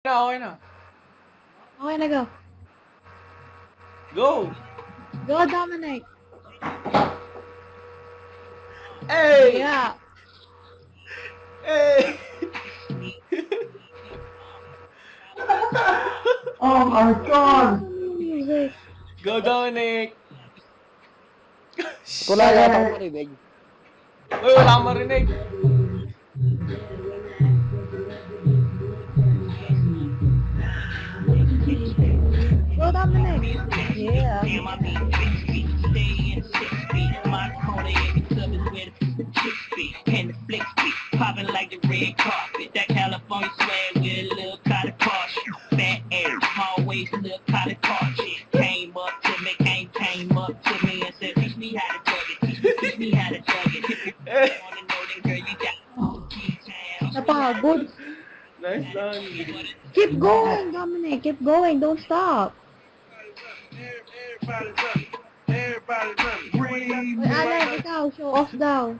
Okay na. Okay na, go. Go! Go, Dominic. Hey! Yeah. Hey! Oh my God! Music. Go, Dominic! Wala yata akong marinig. Uy, wala akong marinig. Go, Dominic. Yeah. Popping like the red carpet. That California swag with a little cotton caution. Fat ass, always look cotton caution. Came up to me and said, teach me how to jug it. Teach me how to jug it. If you wanna know then girl, you got Napagod. Nice lang. Keep going, Dominic. Keep going. Don't stop. Uy, Alan, ikaw. Show off daw.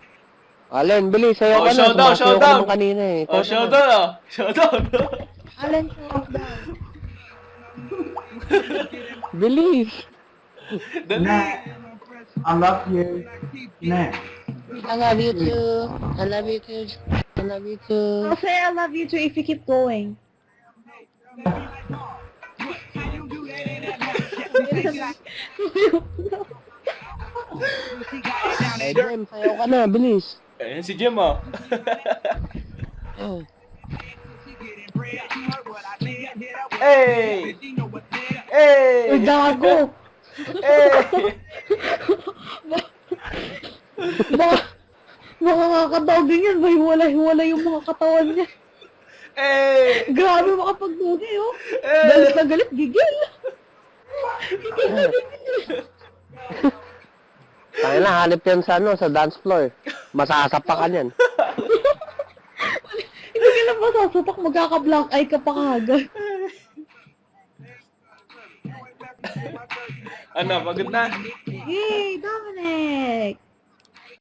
Allen, bilis, sayo Oh, ka na. showdown, Sumasayaw ka showdown. naman kanina eh. Oh, Ikaw showdown ah! Showdown! Alan, show off daw. Bilis. Dali! I love you. Nah. I love you too. I love you too. I love you too. I'll say I love you too if you keep going. Eh, Jem, sayaw ka na, bilis. Ayan si Jim ah. Oh. Hey! Uy, Hey! gago. Hey! Nakakadogin yan. Hiwala yung mga katawan niya. Hey! Grabe makapagdogi, oh. Hey! Galit na galit, gigil. Tayo na, hanip yan sa ano, sa dance floor. Masasapakan yan. Hindi ka lang masasapak, magkaka-black eye ka pa kagad. Ano, pagod na? Yay, Dominic!